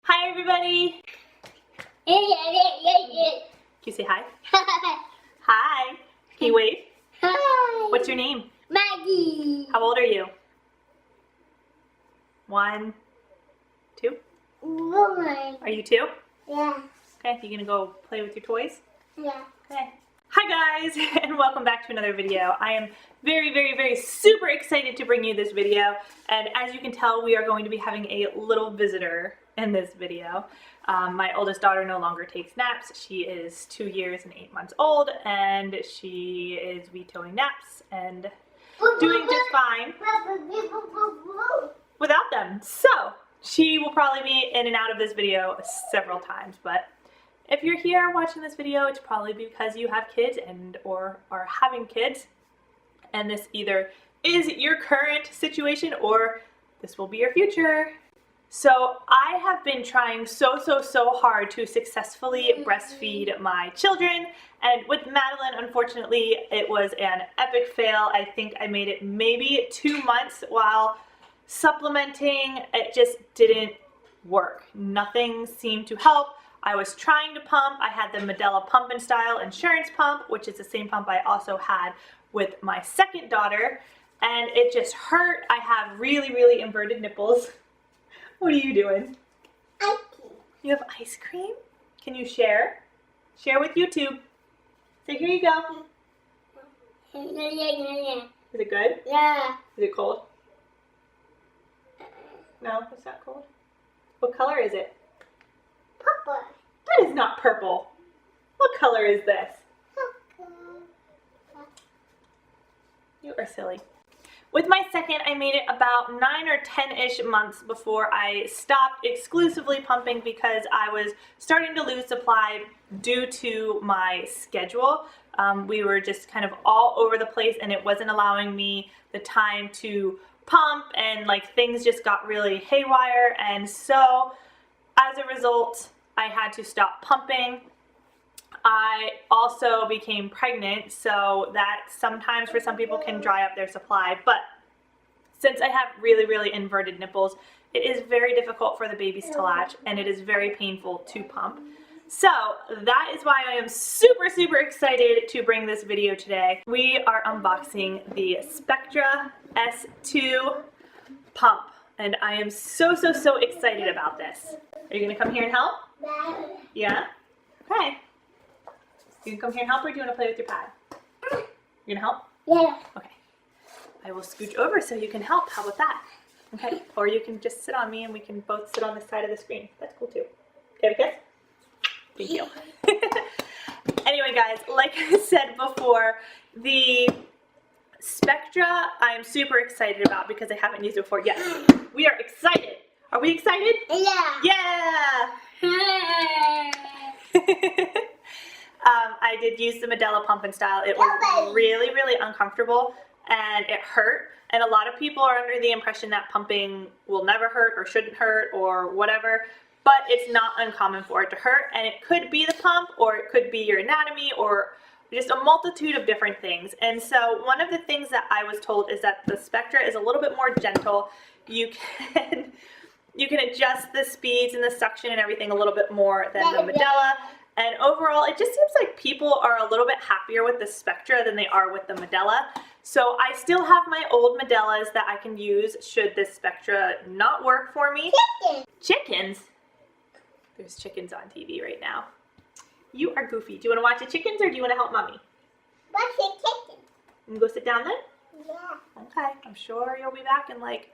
Hi everybody! Hi. Can you say hi? Hi! Can you wave? Hi. What's your name? Maggie. How old are you? 1, 2? Woman. Are you 2? Yeah. Okay, you gonna go play with your toys? Yeah. Okay. Hi guys, and welcome back to another video. I am very super excited to bring you this video, and as you can tell, we are going to be having a little visitor in this video. My oldest daughter no longer takes naps. She is 2 years and 8 months old, and she is vetoing naps and doing just fine without them. So she will probably be in and out of this video several times, but if you're here watching this video, it's probably because you have kids and or are having kids, and this either is your current situation or this will be your future. So I have been trying so hard to successfully breastfeed my children, and with Madeline, unfortunately, it was an epic fail. I think I made it maybe 2 months while supplementing. It just didn't work. Nothing seemed to help. I was trying to pump. I had the Medela Pump and Style insurance pump, which is the same pump I also had with my second daughter, and it just hurt. I have really inverted nipples. What are you doing? Ice You have ice cream? Can you share? Share with YouTube. So here you go. cream. Is it good? Yeah. Is it cold? No, it's not cold. What color is it? Papa. That is not purple. What color is this? You are silly. With my second, I made it about 9 or 10-ish months before I stopped exclusively pumping because I was starting to lose supply due to my schedule. We were just kind of all over the place, and it wasn't allowing me the time to pump, and like things just got really haywire, and so as a result, I had to stop pumping. I also became pregnant, so that sometimes for some people can dry up their supply, but since I have really inverted nipples, it is very difficult for the babies to latch, and it is very painful to pump. So that is why I am super excited to bring this video today. We are unboxing the Spectra S2 pump, and I am so excited about this. Are you gonna come here and help? Yeah? Okay. You can come here and help, or do you want to play with your pad? You gonna help? Yeah. Okay. I will scooch over so you can help. How about that? Okay. Or you can just sit on me and we can both sit on the side of the screen. That's cool too. Okay, a kiss? Thank you. Anyway, guys, like I said before, the Spectra I'm super excited about because I haven't used it before. Yes, we are excited. Are we excited? Yeah. Yeah! I did use the Medela Pump and Style. It was really uncomfortable, and it hurt. And a lot of people are under the impression that pumping will never hurt or shouldn't hurt or whatever, but it's not uncommon for it to hurt, and it could be the pump, or it could be your anatomy, or just a multitude of different things. And so one of the things that I was told is that the Spectra is a little bit more gentle. You can adjust the speeds and the suction and everything a little bit more than the Medela. And overall, it just seems like people are a little bit happier with the Spectra than they are with the Medela. So I still have my old Medelas that I can use should this Spectra not work for me. Chickens? There's chickens on TV right now. You are goofy. Do you want to watch the chickens, or do you want to help Mommy? Watch the chicken. You can go sit down then? Yeah. Okay, I'm sure you'll be back in like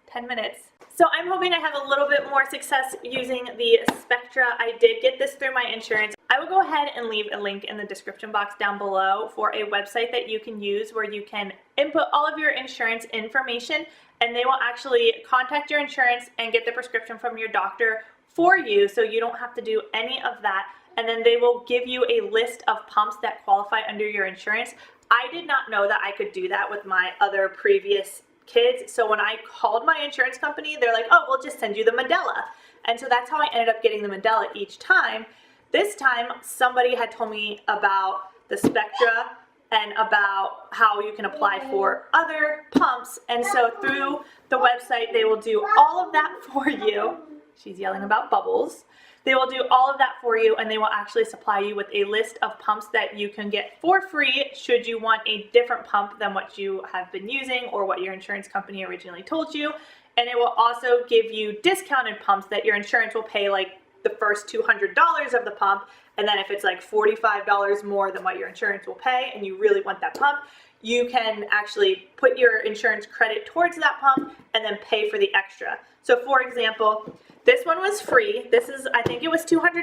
10 minutes. So I'm hoping I have a little bit more success using the Spectra. I did get this through my insurance. I will go ahead and leave a link in the description box down below for a website that you can use where you can input all of your insurance information, and they will actually contact your insurance and get the prescription from your doctor for you, so you don't have to do any of that. And then they will give you a list of pumps that qualify under your insurance. I did not know that I could do that with my other previous kids, so when I called my insurance company, they're like, oh, we'll just send you the Medela. And so that's how I ended up getting the Medela each time. This time, somebody had told me about the Spectra and about how you can apply for other pumps, and so through the website, they will do all of that for you. She's yelling about bubbles. They will do all of that for you, and they will actually supply you with a list of pumps that you can get for free should you want a different pump than what you have been using or what your insurance company originally told you. And it will also give you discounted pumps that your insurance will pay like the first $200 of the pump, and then if it's like $45 more than what your insurance will pay and you really want that pump, you can actually put your insurance credit towards that pump and then pay for the extra. So for example, this one was free. This is, I think it was $200.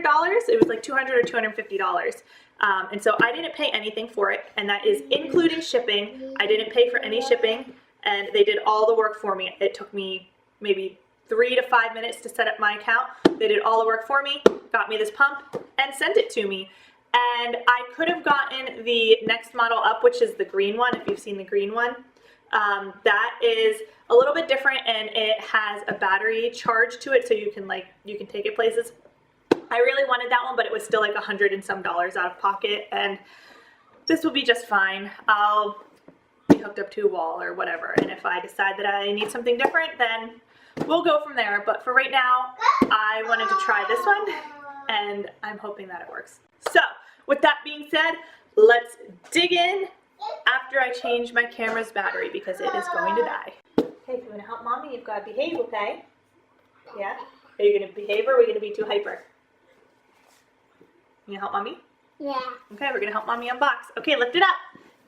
It was like $200 or $250. And so I didn't pay anything for it, and that is including shipping. I didn't pay for any shipping, and they did all the work for me. It took me maybe 3 to 5 minutes to set up my account. They did all the work for me, got me this pump, and sent it to me. And I could have gotten the next model up, which is the green one, if you've seen the green one. That is a little bit different, and it has a battery charge to it, so you can take it places. I really wanted that one, but it was still like $100 and some out of pocket, and this will be just fine. I'll be hooked up to a wall or whatever, and if I decide that I need something different, then we'll go from there. But for right now, I wanted to try this one, and I'm hoping that it works. So with that being said, let's dig in after I change my camera's battery because it is going to die. Okay, if you want to help mommy, you've got to behave, okay? Yeah? Are you going to behave, or are we going to be too hyper? You help mommy? Yeah. Okay, we're going to help mommy unbox. Okay, lift it up.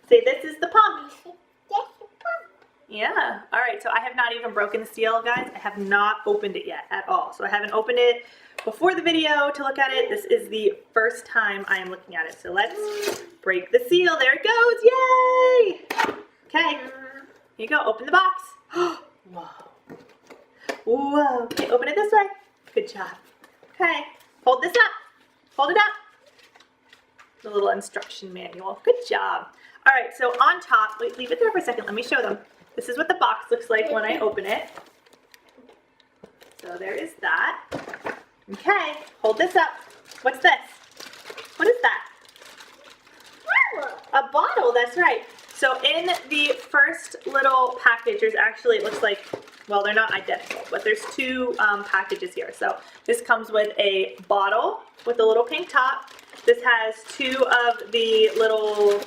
Say, this is the pump. That's the pump. Yeah. All right, so I have not even broken the seal, guys. I have not opened it yet at all. So I haven't opened it before the video to look at it. This is the first time I am looking at it. So let's break the seal. There it goes. Yay! Okay. Here you go. Open the box. Whoa. Whoa. Okay, open it this way. Good job. Okay. Hold this up. Hold it up. The little instruction manual. Good job. All right, so on top, wait, leave it there for a second. Let me show them. This is what the box looks like when I open it. So there is that. Okay, hold this up. What's this? What is that? A bottle, that's right. So in the first little package, there's actually, it looks like, well, they're not identical, but there's two packages here. So this comes with a bottle with a little pink top. This has two of the little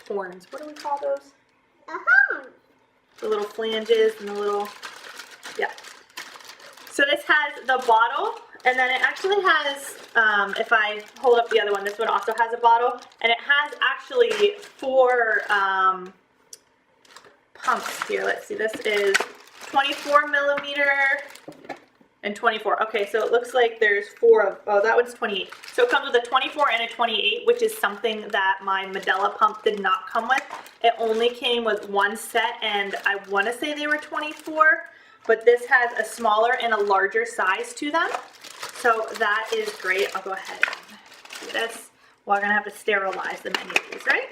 horns. What do we call those? The little flanges and the little, yeah. So this has the bottle, and then it actually has, if I hold up the other one, this one also has a bottle, and it has actually 4 pumps here. Let's see, this is 24 millimeter and 24. Okay, so it looks like there's 4 of, oh, that one's 28. So it comes with a 24 and a 28, which is something that my Medela pump did not come with. It only came with one set, and I want to say they were 24, but this has a smaller and a larger size to them. So that is great. I'll go ahead and do this. Well, I'm going to have to sterilize them anyways, right?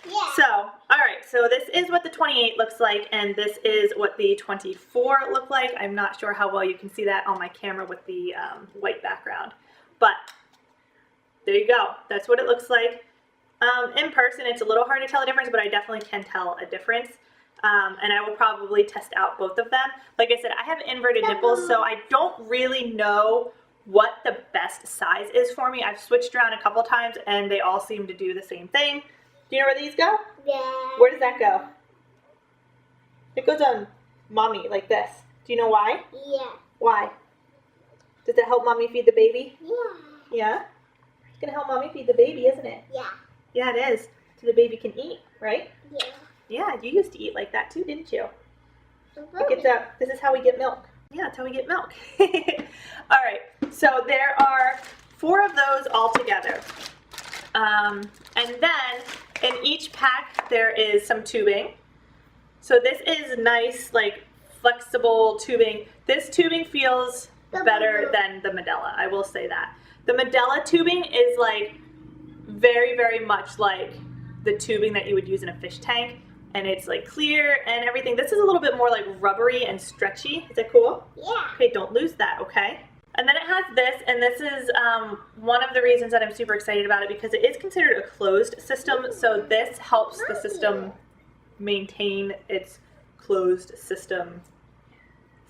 Yeah. So, all right, so this is what the 28 looks like, and this is what the 24 look like. I'm not sure how well you can see that on my camera with the white background, but there you go. That's what it looks like. In person, it's a little hard to tell the difference, but I definitely can tell a difference, and I will probably test out both of them. Like I said, I have inverted nipples, so I don't really know what the best size is for me. I've switched around a couple times, and they all seem to do the same thing. Do you know where these go? Yeah. Where does that go? It goes on mommy, like this. Do you know why? Yeah. Why? Does it help mommy feed the baby? Yeah. Yeah? It's going to help mommy feed the baby, isn't it? Yeah. Yeah, it is. So the baby can eat, right? Yeah. Yeah, you used to eat like that too, didn't you? This is how we get milk. Yeah, that's how we get milk. All right, so there are 4 of those all together. And then in each pack there is some tubing. So this is nice, like flexible tubing. This tubing feels better than the Medela, I will say that. The Medela tubing is like very, very much like the tubing that you would use in a fish tank, and it's like clear and everything. This is a little bit more like rubbery and stretchy. Is that cool? Yeah. Okay, don't lose that, okay? And then it has this, and this is one of the reasons that I'm super excited about it, because it is considered a closed system, so this helps the system maintain its closed system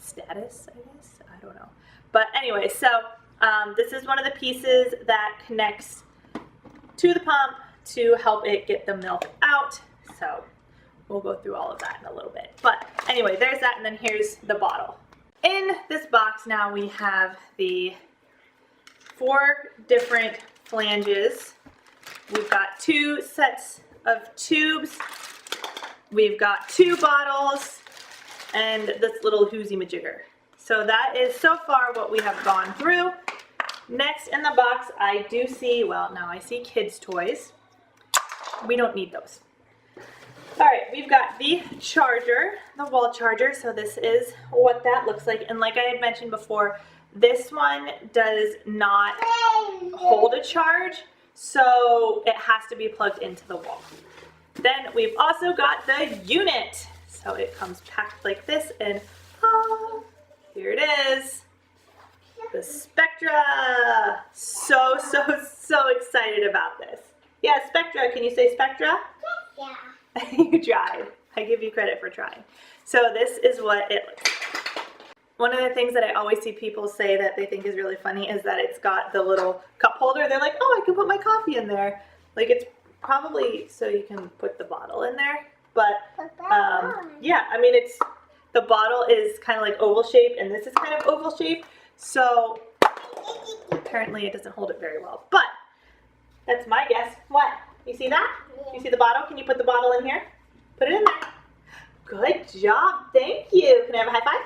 status, I guess. I don't know. But anyway, so this is one of the pieces that connects to the pump to help it get the milk out. So we'll go through all of that in a little bit. But anyway, there's that, and then here's the bottle. In this box now we have the 4 different flanges. We've got 2 sets of tubes. We've got 2 bottles and this little hoozy majigger. So that is so far what we have gone through. Next in the box I do see, well, now I see kids' toys. We don't need those. All right, we've got the charger, the wall charger. So this is what that looks like. And like I had mentioned before, this one does not hold a charge, so it has to be plugged into the wall. Then we've also got the unit. So it comes packed like this, and here it is. The Spectra. So excited about this. Yeah, Spectra, can you say Spectra? Yeah. You tried. I give you credit for trying. So this is what it looks like. One of the things that I always see people say that they think is really funny is that it's got the little cup holder. They're like, oh, I can put my coffee in there. Like, it's probably so you can put the bottle in there. But yeah, I mean, the bottle is kind of like oval shaped, and this is kind of oval shaped. So apparently it doesn't hold it very well. But that's my guess. What? You see that? You see the bottle? Can you put the bottle in here? Put it in there. Good job. Thank you. Can I have a high five?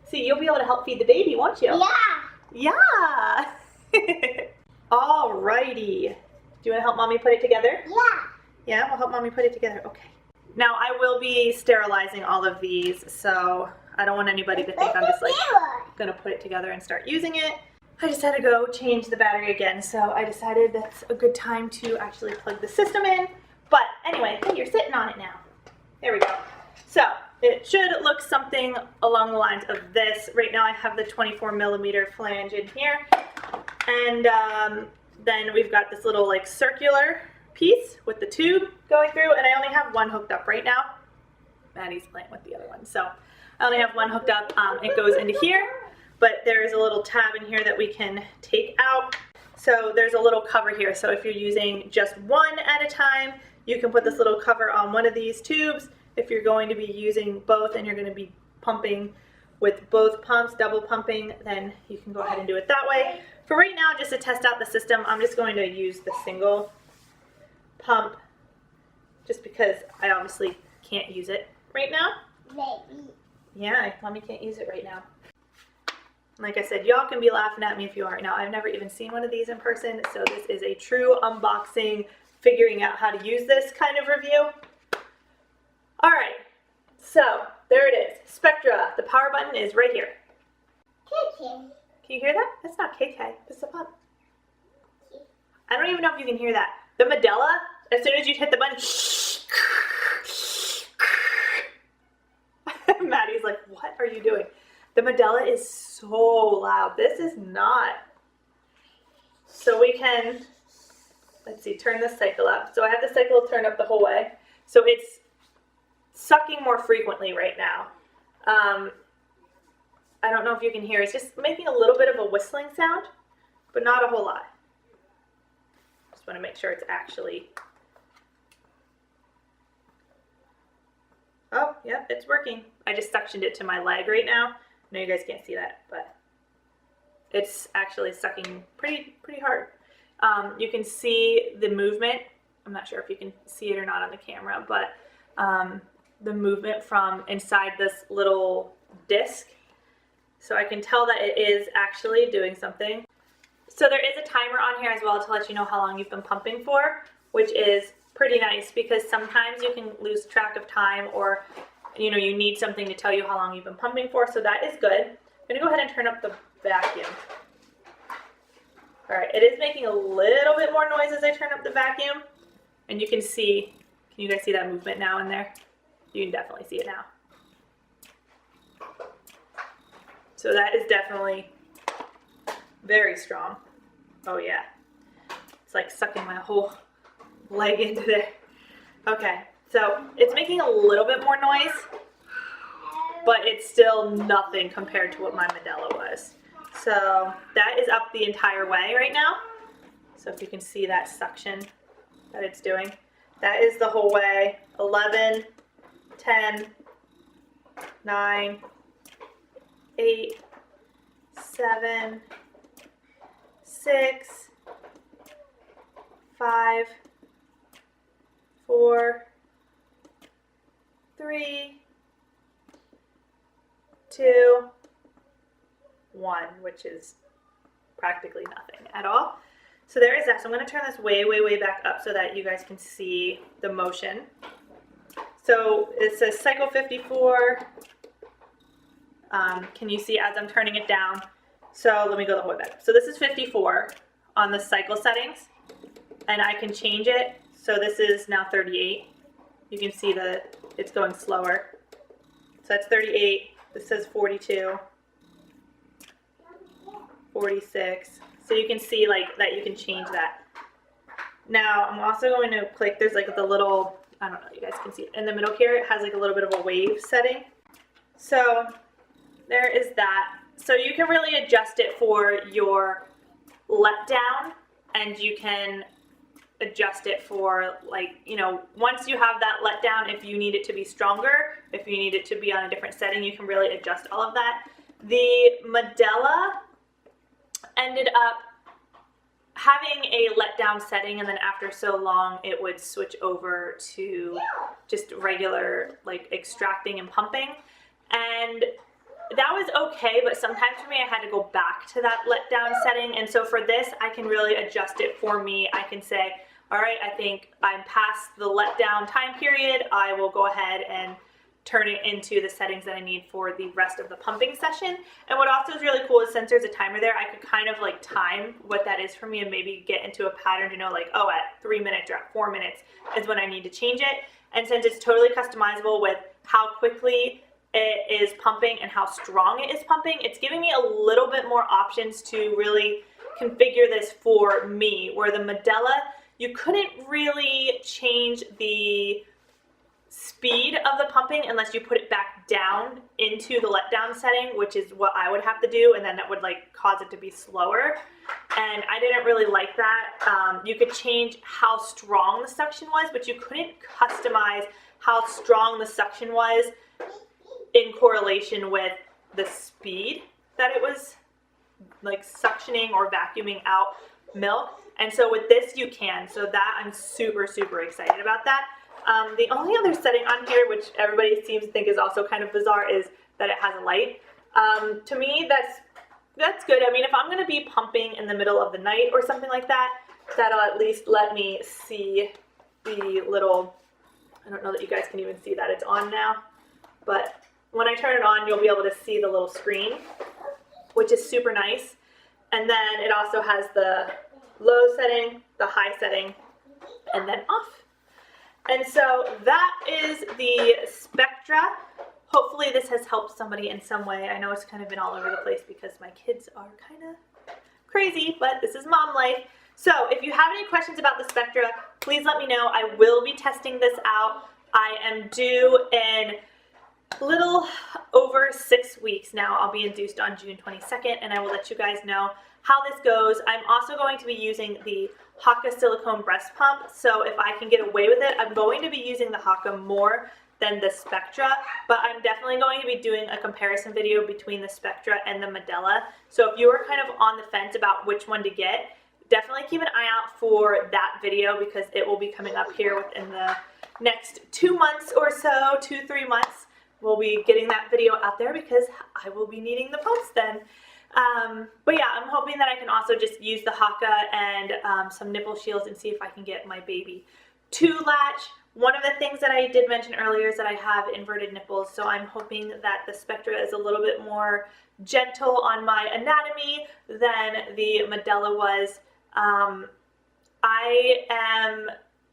See, you'll be able to help feed the baby, won't you? Yeah. Yeah. Alrighty. Do you want to help Mommy put it together? Yeah. Yeah, we'll help Mommy put it together. Okay. Now, I will be sterilizing all of these, so I don't want anybody to think I'm just like going to put it together and start using it. I just had to go change the battery again, so I decided that's a good time to actually plug the system in. But anyway, hey, you're sitting on it now. There we go. So it should look something along the lines of this. Right now I have the 24mm flange in here. And then we've got this little like circular piece with the tube going through, and I only have one hooked up right now. Maddie's playing with the other one. So I only have one hooked up. It goes into here. But there is a little tab in here that we can take out. So there's a little cover here. So if you're using just one at a time, you can put this little cover on one of these tubes. If you're going to be using both and you're going to be pumping with both pumps, double pumping, then you can go ahead and do it that way. For right now, just to test out the system, I'm just going to use the single pump just because I obviously can't use it right now. Maybe. Yeah, Mommy can't use it right now. Like I said, y'all can be laughing at me if you aren't. Now, I've never even seen one of these in person, so this is a true unboxing, figuring out how to use this kind of review. All right, so there it is. Spectra, the power button is right here. KK. Can you hear that? That's not KK, it's the pump. I don't even know if you can hear that. The Medela, as soon as you hit the button, Maddie's like, what are you doing? The Medela is so loud. This is not. So we can, let's see, turn the cycle up. So I have the cycle turned up the whole way. So it's sucking more frequently right now. I don't know if you can hear. It's just making a little bit of a whistling sound, but not a whole lot. Just want to make sure it's actually. Oh, yep, it's working. I just suctioned it to my leg right now. I know you guys can't see that, but it's actually sucking pretty hard. You can see the movement. I'm not sure if you can see it or not on the camera, but the movement from inside this little disc. So I can tell that it is actually doing something. So there is a timer on here as well to let you know how long you've been pumping for, which is pretty nice because sometimes you can lose track of time, or you know, you need something to tell you how long you've been pumping for, so that is good. I'm gonna go ahead and turn up the vacuum. All right, it is making a little bit more noise as I turn up the vacuum, and you can see, can you guys see that movement now in there? You can definitely see it now. So that is definitely very strong. Oh yeah, it's like sucking my whole leg into there. Okay. So it's making a little bit more noise. but it's still nothing compared to what my Medela was. So that is up the entire way right now. So if you can see that suction that it's doing, that is the whole way. 11, 10, 9, 8, 7, 6, 5, 4, 3, 2, 1, which is practically nothing at all. So there is that. So I'm going to turn this way, way, way back up so that you guys can see the motion. So it says cycle 54. Can you see as I'm turning it down? So let me go the whole way back. So this is 54 on the cycle settings, and I can change it. So this is now 38. You can see that it's going slower. So that's 38. This says 42, 46. So you can see like that you can change that. Now I'm also going to click, there's like the little, I don't know, you guys can see it. In the middle here, it has like a little bit of a wave setting. So there is that. So you can really adjust it for your letdown, and you can adjust it for, like, you know, once you have that letdown, if you need it to be stronger, if you need it to be on a different setting, you can really adjust all of that. The Medela ended up having a letdown setting, and then after so long it would switch over to just regular like extracting and pumping, and that was okay, but sometimes for me I had to go back to that letdown setting. And so for this, I can really adjust it for me. I can say, all right, I think I'm past the letdown time period. I will go ahead and turn it into the settings that I need for the rest of the pumping session. And what also is really cool is since there's a timer there, I could kind of like time what that is for me and maybe get into a pattern to know like, oh, at 3 minutes or at 4 minutes is when I need to change it. And since it's totally customizable with how quickly it is pumping and how strong it is pumping, it's giving me a little bit more options to really configure this for me, where the Medela, you couldn't really change the speed of the pumping unless you put it back down into the letdown setting, which is what I would have to do, and then that would like cause it to be slower, and I didn't really like that. You could change how strong the suction was, but you couldn't customize how strong the suction was in correlation with the speed that it was like suctioning or vacuuming out milk. And so with this you can, so that I'm super, super excited about that. The only other setting on here, which everybody seems to think is also kind of bizarre, is that it has a light. To me, that's good. I mean, if I'm going to be pumping in the middle of the night or something like that, that'll at least let me see the little, I don't know that you guys can even see that it's on now, but when I turn it on, you'll be able to see the little screen, which is super nice. And then it also has the low setting, the high setting, and then off. And so that is the Spectra. Hopefully this has helped somebody in some way. I know it's kind of been all over the place because my kids are kind of crazy, but this is mom life. So if you have any questions about the Spectra, please let me know. I will be testing this out. I am due in little over 6 weeks now. I'll be induced on June 22nd, and I will let you guys know how this goes. I'm also going to be using the Haka silicone breast pump, so if I can get away with it, I'm going to be using the Haka more than the Spectra, but I'm definitely going to be doing a comparison video between the Spectra and the Medela. So if you are kind of on the fence about which one to get, definitely keep an eye out for that video because it will be coming up here within the next 2 months or so, 2-3 months. We'll be getting that video out there because I will be needing the pumps then. But yeah, I'm hoping that I can also just use the Haka and some nipple shields and see if I can get my baby to latch. One of the things that I did mention earlier is that I have inverted nipples, so I'm hoping that the Spectra is a little bit more gentle on my anatomy than the Medela was. I am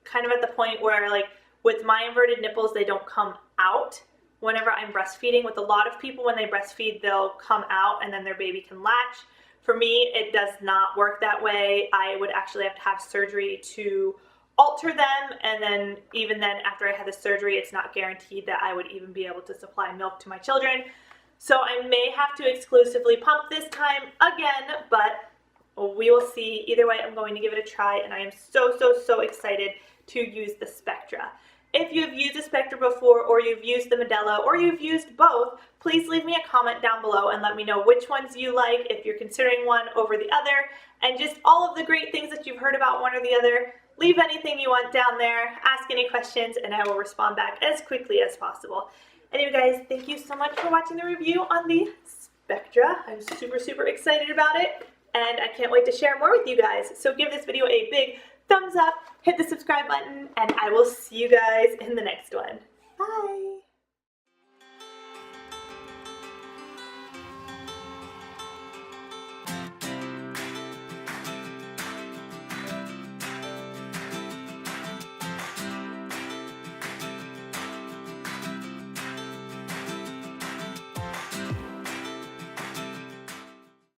kind of at the point where, like, with my inverted nipples, they don't come out whenever I'm breastfeeding. With a lot of people, when they breastfeed, they'll come out and then their baby can latch. For me, it does not work that way. I would actually have to have surgery to alter them, and then even then after I had the surgery, it's not guaranteed that I would even be able to supply milk to my children. So I may have to exclusively pump this time again, but we will see. Either way, I'm going to give it a try, and I am so excited to use the Spectra. If you've used the Spectra before, or you've used the Modelo, or you've used both, please leave me a comment down below and let me know which ones you like, if you're considering one over the other, and just all of the great things that you've heard about one or the other. Leave anything you want down there, ask any questions, and I will respond back as quickly as possible. Anyway guys, thank you so much for watching the review on the Spectra. I'm super excited about it, and I can't wait to share more with you guys. So give this video a big thumbs up, hit the subscribe button, and I will see you guys in the next one. Bye!